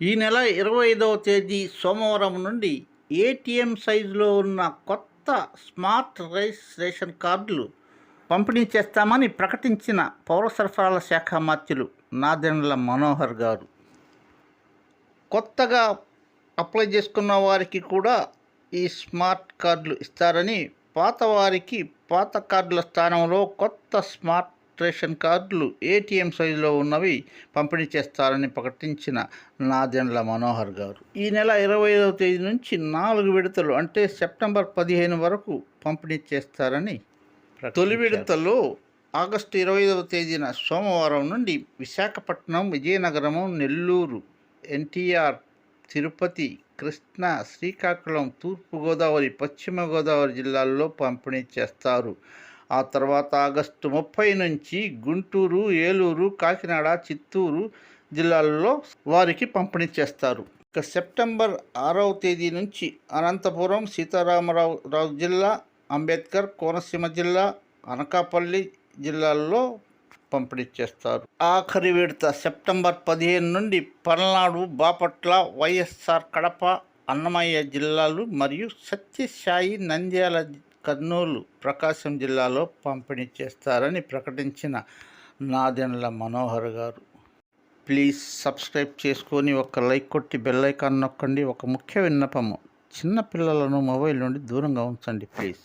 ఈ నెల 25వ తేదీ సోమవారం నుండి ఏటీఎం సైజులో ఉన్న కొత్త స్మార్ట్ రేషన్ కార్డులు పంపిణీ చేస్తామని ప్రకటించిన పౌర సరఫరాల శాఖ మంత్రులు నాదెండ్ల మనోహర్ గారు. కొత్తగా అప్లై చేసుకున్న వారికి కూడా ఈ స్మార్ట్ కార్డులు ఇస్తారని, పాత వారికి పాత కార్డుల స్థానంలో కొత్త స్మార్ట్ రేషన్ కార్డులు ఏటీఎం సైజులో ఉన్నవి పంపిణీ చేస్తారని ప్రకటించిన నాదెండ్ల మనోహర్ గారు. ఈ నెల 25వ తేదీ నుంచి 4 విడతలు అంటే సెప్టెంబర్ 15 వరకు పంపిణీ చేస్తారని. తొలి విడతలో ఆగస్టు 25వ తేదీన సోమవారం నుండి విశాఖపట్నం, విజయనగరం, నెల్లూరు, ఎన్టీఆర్, తిరుపతి, కృష్ణా, శ్రీకాకుళం, తూర్పుగోదావరి, పశ్చిమ గోదావరి జిల్లాల్లో పంపిణీ చేస్తారు. ఆ తర్వాత ఆగస్టు 30 నుంచి గుంటూరు, ఏలూరు, కాకినాడ, చిత్తూరు జిల్లాల్లో వారికి పంపిణీ చేస్తారు. ఇక సెప్టెంబర్ 6వ తేదీ నుంచి అనంతపురం, సీతారామరాజు జిల్లా, అంబేద్కర్, కోనసీమ జిల్లా, అనకాపల్లి జిల్లాల్లో పంపిణీ చేస్తారు. ఆఖరి విడత సెప్టెంబర్ 15 నుండి పల్నాడు, బాపట్ల, వైఎస్ఆర్ కడప, అన్నమయ్య జిల్లాలు మరియు సత్యసాయి, నంద్యాల, కర్నూలు, ప్రకాశం జిల్లాలో పంపిణీ చేస్తారని ప్రకటించిన నాదెండ్ల మనోహర్ గారు. ప్లీజ్ సబ్స్క్రైబ్ చేసుకొని ఒక లైక్ కొట్టి బెల్ ఐకాన్ నొక్కండి. ఒక ముఖ్య విన్నపము, చిన్న పిల్లలను మొబైల్ నుండి దూరంగా ఉంచండి ప్లీజ్.